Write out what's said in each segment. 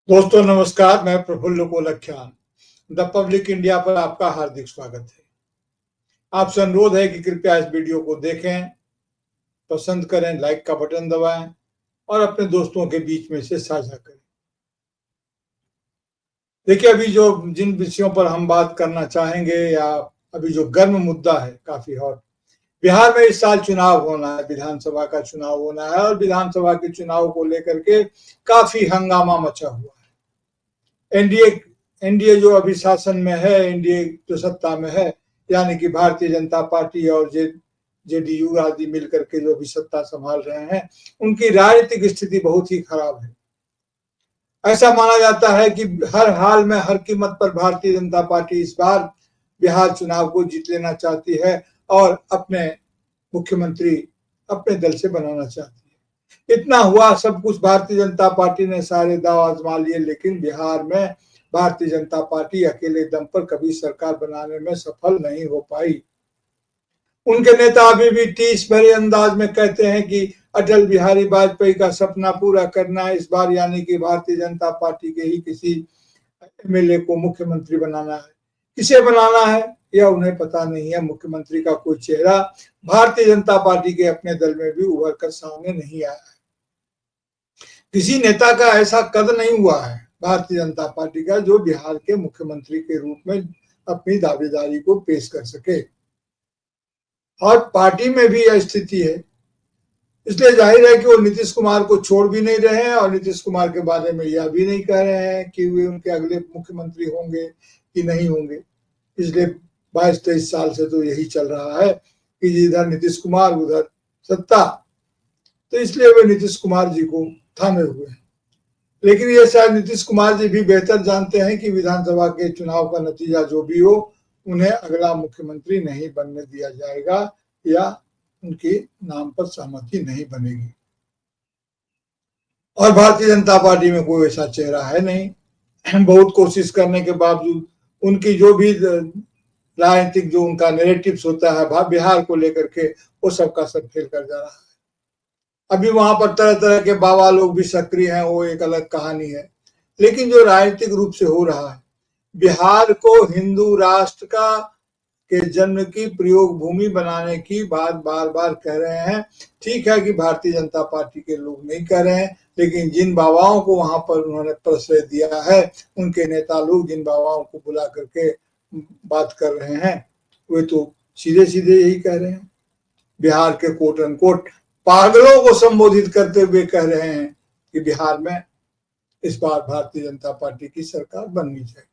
दोस्तों नमस्कार, मैं प्रफुल्ल कोलख्यान द पब्लिक इंडिया पर आपका हार्दिक स्वागत है। आपसे अनुरोध है कि कृपया इस वीडियो को देखें, पसंद करें, लाइक का बटन दबाएं और अपने दोस्तों के बीच में से साझा करें। देखिए, अभी जिन विषयों पर हम बात करना चाहेंगे या अभी जो गर्म मुद्दा है, काफी हॉट, बिहार में इस साल चुनाव होना है, विधानसभा का चुनाव होना है और विधानसभा के चुनाव को लेकर के काफी हंगामा मचा हुआ है। एनडीए जो अभी शासन में है, एनडीए जो सत्ता में है, यानी कि भारतीय जनता पार्टी और जेडीयू आदि मिलकर के जो अभी सत्ता संभाल रहे हैं, उनकी राजनीतिक स्थिति बहुत ही खराब है। ऐसा माना जाता है कि हर हाल में, हर कीमत पर भारतीय जनता पार्टी इस बार बिहार चुनाव को जीत लेना चाहती है और अपने मुख्यमंत्री अपने दल से बनाना चाहती है। इतना हुआ, सब कुछ भारतीय जनता पार्टी ने सारे दांव आजमा लिए, लेकिन बिहार में भारतीय जनता पार्टी अकेले दम पर कभी सरकार बनाने में सफल नहीं हो पाई। उनके नेता अभी भी टीस भरे अंदाज में कहते हैं कि अटल बिहारी वाजपेयी का सपना पूरा करना है इस बार, यानी कि भारतीय जनता पार्टी के ही किसी एमएलए को मुख्यमंत्री बनाना है। किसे बनाना है यह उन्हें पता नहीं है। मुख्यमंत्री का कोई चेहरा भारतीय जनता पार्टी के अपने दल में भी उभर कर सामने नहीं आया है। किसी नेता का ऐसा कद नहीं हुआ है भारतीय जनता पार्टी का जो बिहार के मुख्यमंत्री के रूप में अपनी दावेदारी को पेश कर सके, और पार्टी में भी यह स्थिति है। इसलिए जाहिर है कि वो नीतीश कुमार को छोड़ भी नहीं रहे हैं और नीतीश कुमार के बारे में यह भी नहीं कह रहे हैं कि वे उनके अगले मुख्यमंत्री होंगे कि नहीं होंगे। पिछले 22-23 साल से तो यही चल रहा है कि इधर नीतीश कुमार उधर सत्ता, तो इसलिए वे नीतीश कुमार जी को थामे हुए हैं। लेकिन ये शायद नीतीश कुमार जी भी बेहतर जानते हैं कि विधानसभा के चुनाव का नतीजा जो भी हो, उन्हें अगला मुख्यमंत्री नहीं बनने दिया जाएगा या उनके नाम पर सहमति नहीं बनेगी। और भारतीय जनता पार्टी में कोई ऐसा चेहरा है नहीं। बहुत कोशिश करने के बावजूद उनकी जो भी राजनीतिक जो उनका नैरेटिव्स होता है बिहार को लेकर के, वो सबका सब फेल कर जा रहा है। अभी वहां पर तरह तरह के बाबा लोग भी सक्रिय हैं, वो एक अलग कहानी है। लेकिन जो राजनीतिक रूप से हो रहा है, बिहार को हिंदू राष्ट्र का के जन्म की प्रयोग भूमि बनाने की बात बार बार कह रहे हैं। ठीक है कि भारतीय जनता पार्टी के लोग नहीं कह रहे हैं, लेकिन जिन बाबाओं को वहां पर उन्होंने प्रश्रय दिया है, उनके नेता लोग जिन बाबाओं को बुला करके बात कर रहे हैं, वे तो सीधे सीधे यही कह रहे हैं। बिहार के कोट अनकोट पागलों को संबोधित करते हुए कह रहे हैं कि बिहार में इस बार भारतीय जनता पार्टी की सरकार बननी चाहिए।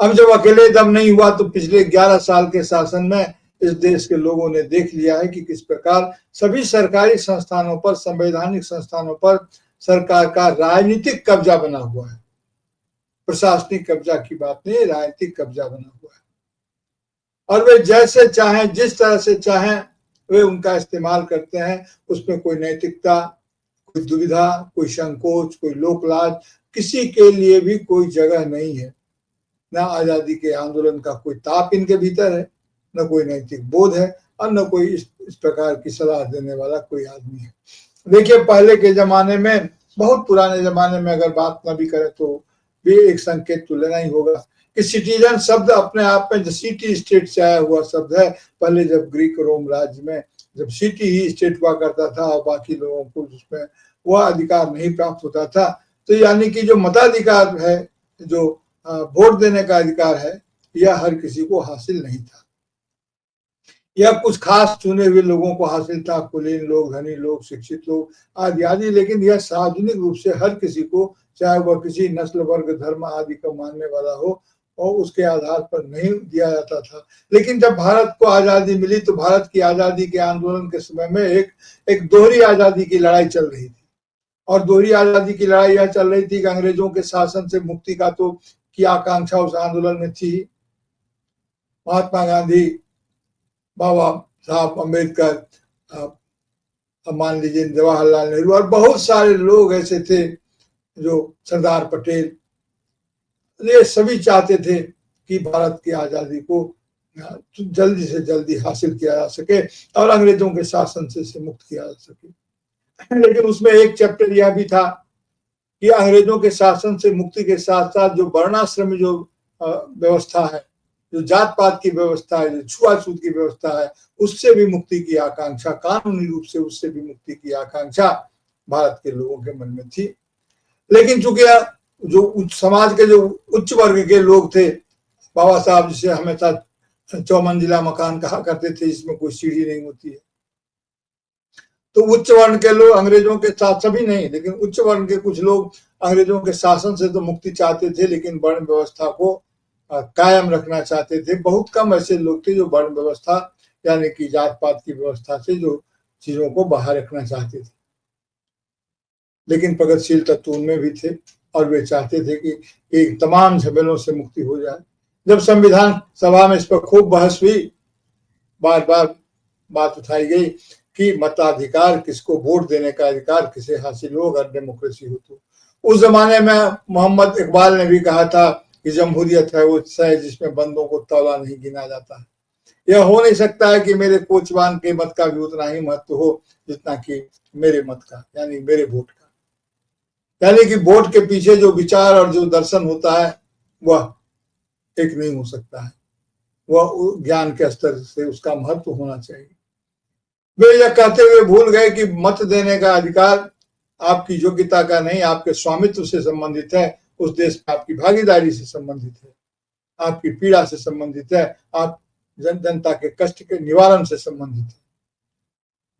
अब जब अकेले दम नहीं हुआ, तो पिछले 11 साल के शासन में इस देश के लोगों ने देख लिया है कि किस प्रकार सभी सरकारी संस्थानों पर, संवैधानिक संस्थानों पर सरकार का राजनीतिक कब्जा बना हुआ है। प्रशासनिक कब्जा की बात नहीं, राजनीतिक कब्जा बना हुआ है। और वे जैसे चाहें, जिस तरह से चाहें, वे उनका इस्तेमाल करते हैं। उसमें कोई नैतिकता, कोई दुविधा, कोई संकोच, कोई लोकलाज, किसी के लिए भी कोई जगह नहीं है। न आजादी के आंदोलन का कोई ताप इनके भीतर है, न कोई नैतिक बोध है, और न कोई इस प्रकार की सलाह देने वाला कोई आदमी है। देखिए, पहले के जमाने में, बहुत पुराने जमाने में अगर बात न भी करें तो भी एक संकेत तो लेना ही होगा कि सिटीजन शब्द अपने आप में सिटी स्टेट से आया हुआ शब्द है। पहले जब ग्रीक रोम राज्य में जब सिटी ही स्टेट हुआ करता था और बाकी लोगों को उसमें वह अधिकार नहीं प्राप्त होता था, तो यानी कि जो मताधिकार है, जो वोट देने का अधिकार है, यह हर किसी को हासिल नहीं था। यह कुछ खास चुने हुए लोगों को हासिल था, कुलीन लोग, धनी लोग, शिक्षित लोग आदि आदि। लेकिन यह सार्वजनिक रूप से हर किसी को, चाहे वह किसी नस्ल, वर्ग, धर्म आदि का मानने वाला हो, और उसके आधार पर नहीं दिया जाता था। लेकिन जब भारत को आजादी मिली, तो भारत की आजादी के आंदोलन के समय में एक दोहरी आजादी की लड़ाई चल रही थी। और दोहरी आजादी की लड़ाई यह चल रही थी कि अंग्रेजों के शासन से मुक्ति का तो की आकांक्षा उस आंदोलन में थी। महात्मा गांधी, बाबा साहब अम्बेडकर, मान लीजिए जवाहरलाल नेहरू, और बहुत सारे लोग ऐसे थे, जो सरदार पटेल, ये सभी चाहते थे कि भारत की आजादी को जल्दी से जल्दी हासिल किया जा सके और अंग्रेजों के शासन से मुक्त किया जा सके। लेकिन उसमें एक चैप्टर यह भी था कि अंग्रेजों के शासन से मुक्ति के साथ साथ जो वर्णाश्रमी जो व्यवस्था है, जो जात पात की व्यवस्था है, जो छुआछूत की व्यवस्था है, उससे भी मुक्ति की आकांक्षा, कानूनी रूप से उससे भी मुक्ति की आकांक्षा भारत के लोगों के मन में थी। लेकिन चूंकि जो समाज के जो उच्च वर्ग के लोग थे, बाबा साहब जिसे हमेशा चौमंजिला मकान कहा करते थे, जिसमें कोई सीढ़ी नहीं होती है, तो उच्च वर्ण के लोग अंग्रेजों के साथ, सभी नहीं लेकिन उच्च वर्ण के कुछ लोग अंग्रेजों के शासन से तो मुक्ति चाहते थे, लेकिन वर्ण व्यवस्था को कायम रखना चाहते थे। बहुत कम ऐसे लोग थे जो वर्ण व्यवस्था यानी कि जात पात की व्यवस्था से जो चीजों को बाहर रखना चाहते थे, लेकिन प्रगतिशील तत्व उनमें भी थे और वे चाहते थे कि तमाम झमेलों से मुक्ति हो जाए। जब संविधान सभा में इस पर खूब बहस हुई, बार बार बात उठाई गई कि मताधिकार, किसको वोट देने का अधिकार किसे हासिल हो अगर डेमोक्रेसी हो तो। उस जमाने में मोहम्मद इकबाल ने भी कहा था कि जमहूरियत है वो है जिसमें बंदों को तौला नहीं गिना जाता है। यह हो नहीं सकता है कि मेरे कोचवान के मत का भी उतना ही महत्व हो जितना कि मेरे मत का, यानी मेरे वोट का। यानी कि वोट के पीछे जो विचार और जो दर्शन होता है वह एक नहीं हो सकता है, वह ज्ञान के स्तर से उसका महत्व होना चाहिए। वे यह कहते हुए भूल गए कि मत देने का अधिकार आपकी योग्यता का नहीं, आपके स्वामित्व से संबंधित है, उस देश में आपकी भागीदारी से संबंधित है, आपकी पीड़ा से संबंधित है, आप जनता के कष्ट के निवारण से संबंधित है।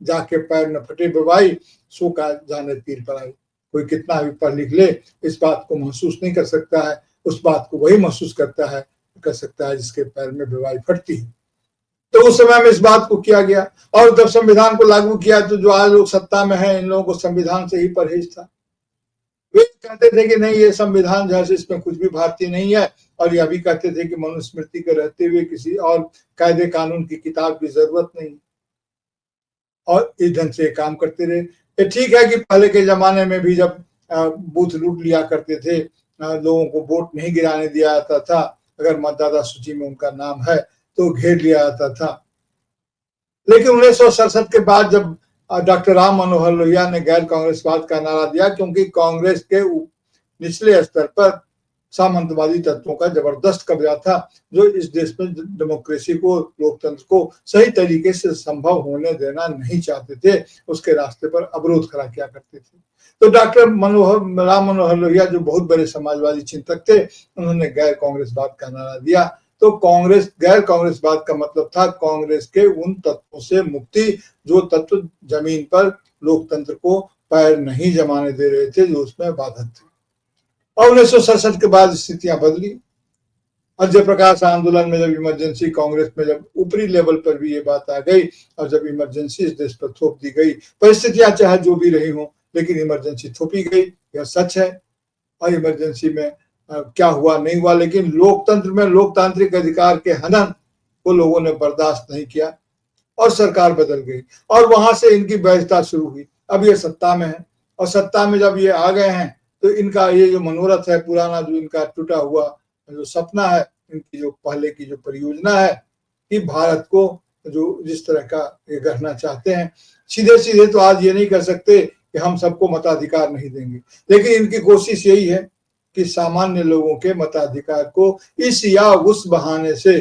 जाके पैर न फटे बवाई, सो का जाने तीर पर आई। कोई कितना भी पढ़ लिख ले, इस बात को महसूस नहीं कर सकता है, उस बात को वही महसूस कर सकता है जिसके पैर में बेवाई फटती है। तो उस समय में इस बात को किया गया, और जब संविधान को लागू किया तो जो आज लोग सत्ता में हैं, इन लोगों को संविधान से ही परहेज था। वे कहते थे कि नहीं, ये संविधान जैसे इसमें कुछ भी भारतीय नहीं है, और यह भी कहते थे कि मनुस्मृति के रहते हुए किसी और कायदे कानून की किताब की जरूरत नहीं, और इस ढंग से काम करते रहे। ये ठीक है कि पहले के जमाने में भी जब बूथ लूट लिया करते थे, लोगों को वोट नहीं गिराने दिया जाता था, अगर मतदाता सूची में उनका नाम है तो घेर लिया जाता था। लेकिन 1967 के बाद जब डॉक्टर राम मनोहर लोहिया ने गैर कांग्रेसवाद का नारा दिया, क्योंकि कांग्रेस के निचले स्तर पर सामंतवादी तत्वों का जबरदस्त कब्जा था, जो इस देश में डेमोक्रेसी को, लोकतंत्र को सही तरीके से संभव होने देना नहीं चाहते थे, उसके रास्ते पर अवरोध खड़ा किया करते थे। तो डॉक्टर राम मनोहर लोहिया जो बहुत बड़े समाजवादी चिंतक थे, उन्होंने गैर कांग्रेसवाद का नारा दिया। तो गैर कांग्रेसवाद का मतलब था कांग्रेस के उन तत्वों से मुक्ति जो तत्व जमीन पर लोकतंत्र को पैर नहीं जमाने दे रहे थे, जो उसमें बाधक थे। और 1967 के बाद स्थितियां बदली। अजय प्रकाश आंदोलन में जब इमरजेंसी, कांग्रेस में जब ऊपरी लेवल पर भी ये बात आ गई, और जब इमरजेंसी इस देश पर थोप दी गई, परिस्थितियां चाहे जो भी रही हो, लेकिन इमरजेंसी थोपी गई, यह सच है। और इमरजेंसी में क्या हुआ नहीं हुआ, लेकिन लोकतंत्र में लोकतांत्रिक अधिकार के हनन को लोगों ने बर्दाश्त नहीं किया और सरकार बदल गई, और वहां से इनकी वैधता शुरू हुई। अब ये सत्ता में है, और सत्ता में जब ये आ गए हैं तो इनका ये जो मनोरथ है पुराना, जो इनका टूटा हुआ जो सपना है, इनकी जो पहले की जो परियोजना है कि भारत को जो जिस तरह का ये गढ़ना चाहते हैं, सीधे सीधे तो आज ये नहीं कर सकते कि हम सबको मताधिकार नहीं देंगे, लेकिन इनकी कोशिश यही है कि सामान्य लोगों के मताधिकार को इस या उस बहाने से,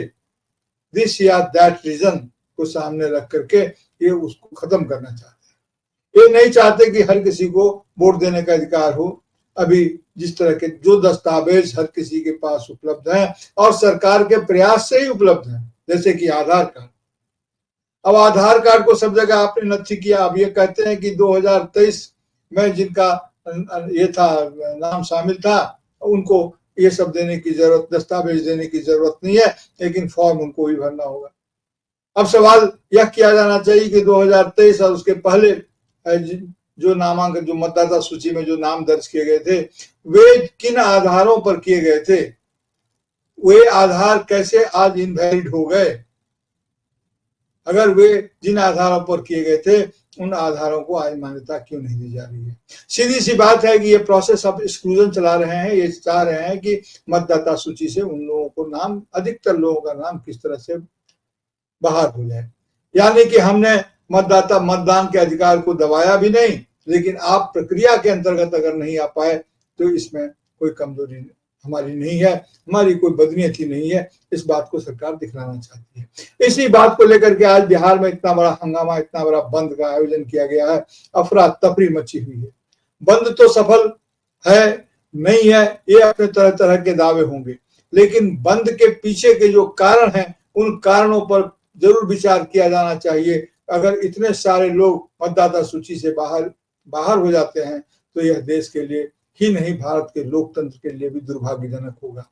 दिस या दैट रीजन को सामने रख करके ये उसको खत्म करना चाहते हैं। ये नहीं चाहते कि हर किसी को वोट देने का अधिकार हो। अभी जिस तरह के जो दस्तावेज हर किसी के पास उपलब्ध हैं और सरकार के प्रयास से ही उपलब्ध हैं, जैसे कि आधार कार्ड। अब आधार कार्ड को सब जगह आपने नथी किया। अब ये कहते हैं कि 2023 में जिनका ये था नाम शामिल था, उनको ये सब देने की जरूरत, दस्तावेज देने की जरूरत नहीं है, लेकिन फॉर्म उनको ही भरना होगा। अब सवाल यह किया जाना चाहिए कि 2023 और उसके पहले जो नामांकन, जो मतदाता सूची में जो नाम दर्ज किए गए थे, वे किन आधारों पर किए गए थे, वे आधार कैसे आज इनवैलिड हो गए? अगर वे जिन आधारों पर किए गए थे उन आधारों को आज मान्यता क्यों नहीं दी जा रही है? सीधी सी बात है कि ये प्रोसेस अब एक्सक्लूजन चला रहे हैं। ये चाह रहे हैं कि मतदाता सूची से उन लोगों को नाम, अधिकतर लोगों का नाम किस तरह से बाहर हो जाए। यानी कि हमने मतदान के अधिकार को दबाया भी नहीं, लेकिन आप प्रक्रिया के अंतर्गत अगर नहीं आ पाए तो इसमें कोई कमजोरी हमारी नहीं है, हमारी कोई बदनीयती नहीं है। इस बात को सरकार दिखलाना चाहती है। इसी बात को लेकर के आज बिहार में इतना बड़ा हंगामा, इतना बड़ा बंद का आयोजन किया गया है। अफरा तफरी मची हुई है। बंद तो सफल है नहीं है, ये अपने तरह तरह के दावे होंगे, लेकिन बंद के पीछे के जो कारण हैं उन कारणों पर जरूर विचार किया जाना चाहिए। अगर इतने सारे लोग मतदाता सूची से बाहर हो जाते हैं तो यह देश के लिए ही नहीं, भारत के लोकतंत्र के लिए भी दुर्भाग्यजनक होगा।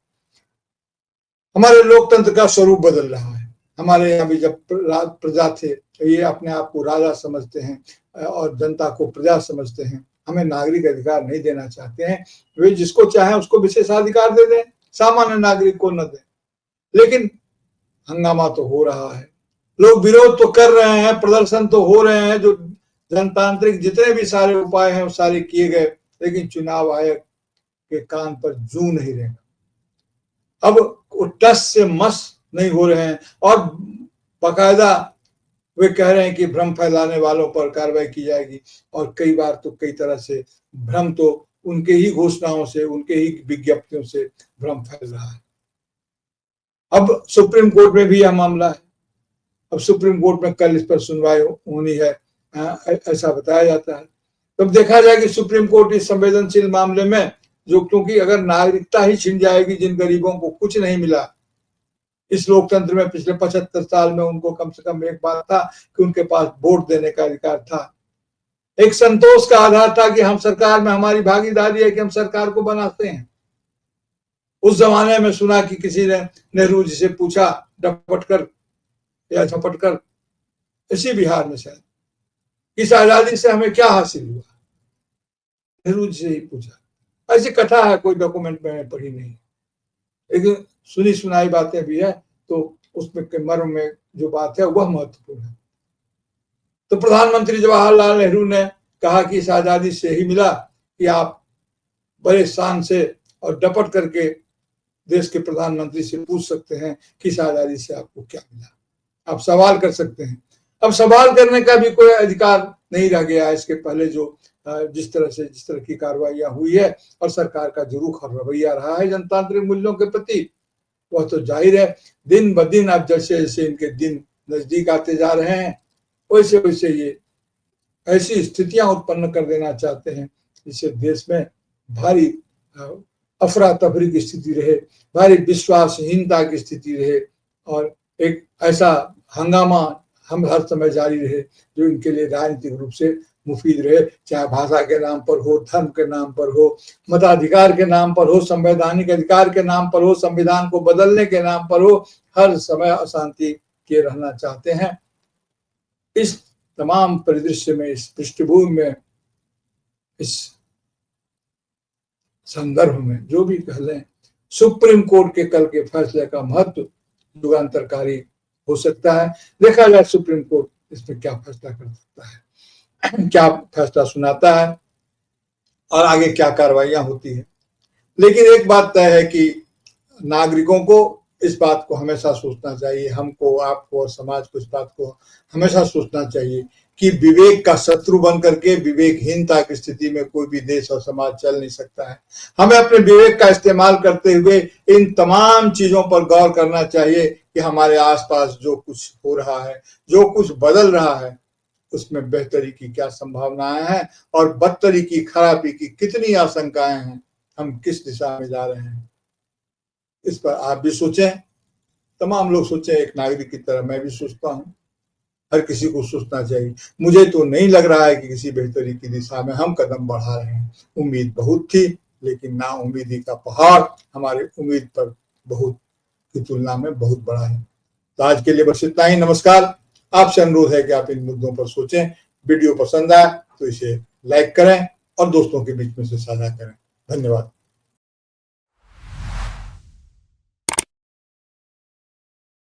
हमारे लोकतंत्र का स्वरूप बदल रहा है। हमारे यहाँ भी जब प्रजा थे ये अपने आप को राजा समझते हैं और जनता को प्रजा समझते हैं। हमें नागरिक अधिकार नहीं देना चाहते हैं, वे जिसको चाहे उसको विशेषाधिकार दे दें, सामान्य नागरिक को न दें। लेकिन हंगामा तो हो रहा है, लोग विरोध तो कर रहे हैं, प्रदर्शन तो हो रहे हैं, जो जनतांत्रिक जितने भी सारे उपाय हैं वो सारे किए गए, लेकिन चुनाव आयोग के कान पर जू नहीं रहेगा। अब वो टस से मस नहीं हो रहे हैं और बाकायदा वे कह रहे हैं कि भ्रम फैलाने वालों पर कार्रवाई की जाएगी। और कई बार तो कई तरह से भ्रम तो उनके ही घोषणाओं से, उनके ही विज्ञप्तियों से भ्रम फैल रहा है। अब सुप्रीम कोर्ट में भी यह मामला है। अब सुप्रीम कोर्ट में कल इस पर सुनवाई होनी है, ऐसा बताया जाता है। तब देखा जाए कि सुप्रीम कोर्ट इस संवेदनशील मामले में, जो क्योंकि अगर नागरिकता ही छिन जाएगी, जिन गरीबों को कुछ नहीं मिला इस लोकतंत्र में पिछले 75 साल में, उनको कम से कम एक बात था कि उनके पास वोट देने का अधिकार था, एक संतोष का आधार था कि हम सरकार में, हमारी भागीदारी है कि हम सरकार को बनाते हैं। उस जमाने में सुना कि किसी ने नेहरू जी से पूछा डपट कर या झपट कर, इसी बिहार में शायद, इस आजादी से हमें क्या हासिल हुआ, नेहरू जी से ही पूछा। ऐसी कथा है, कोई डॉक्यूमेंट में पढ़ी नहीं, लेकिन सुनी सुनाई बातें भी है, तो उसमें के मर्म में जो बात है वह महत्वपूर्ण है। तो प्रधानमंत्री जवाहरलाल नेहरू ने कहा कि इस आजादी से ही मिला कि आप बड़े शान से और डपट करके देश के प्रधानमंत्री से पूछ सकते हैं कि इस आजादी से आपको क्या मिला, आप सवाल कर सकते हैं। अब सवाल करने का भी कोई अधिकार नहीं रह गया। इसके पहले जो जिस तरह की कार्रवाइयां हुई है और सरकार का जो रुख और रवैया रहा है जनतांत्रिक मूल्यों के प्रति, वह तो जाहिर है दिन ब दिन अब जैसे जैसे इनके दिन नजदीक आते जा रहे हैं, वैसे वैसे ये ऐसी स्थितियां उत्पन्न कर देना चाहते हैं जिससे देश में भारी अफरा तफरी की स्थिति रहे, भारी विश्वासहीनता की स्थिति रहे और एक ऐसा हंगामा हम हर समय जारी रहे जो इनके लिए राजनीतिक रूप से मुफीद रहे, चाहे भाषा के नाम पर हो, धर्म के नाम पर हो, मताधिकार के नाम पर हो, संवैधानिक अधिकार के नाम पर हो, संविधान को बदलने के नाम पर हो, हर समय अशांति के रहना चाहते हैं। इस तमाम परिदृश्य में, इस पृष्ठभूमि में, इस संदर्भ में जो भी कह लें, सुप्रीम कोर्ट के कल के फैसले का महत्व युगांतरकारी हो सकता है। देखा जाए सुप्रीम कोर्ट इसमें क्या फैसला कर सकता है, क्या फैसला सुनाता है और आगे क्या कार्रवाइयां होती है। लेकिन एक बात तय है कि नागरिकों को इस बात को हमेशा सोचना चाहिए, हमको, आपको और समाज को इस बात को हमेशा सोचना चाहिए कि विवेक का शत्रु बन करके विवेकहीनता की स्थिति में कोई भी देश और समाज चल नहीं सकता है। हमें अपने विवेक का इस्तेमाल करते हुए इन तमाम चीजों पर गौर करना चाहिए कि हमारे आसपास जो कुछ हो रहा है, जो कुछ बदल रहा है, उसमें बेहतरी की क्या संभावनाएं हैं और बदतरी की, खराबी की कितनी आशंकाएं हैं, हम किस दिशा में जा रहे हैं। इस पर आप भी सोचें, तमाम लोग सोचें, एक नागरिक की तरह मैं भी सोचता हूं, हर किसी को सोचना चाहिए। मुझे तो नहीं लग रहा है कि किसी बेहतरी की दिशा में हम कदम बढ़ा रहे हैं। उम्मीद बहुत थी, लेकिन ना उम्मीदी का पहाड़ हमारे उम्मीद पर बहुत की तुलना में बहुत बड़ा है। तो आज के लिए बस इतना ही। नमस्कार। आपसे अनुरोध है कि आप इन मुद्दों पर सोचें। वीडियो पसंद आए तो इसे लाइक करें और दोस्तों के बीच में से साझा करें। धन्यवाद।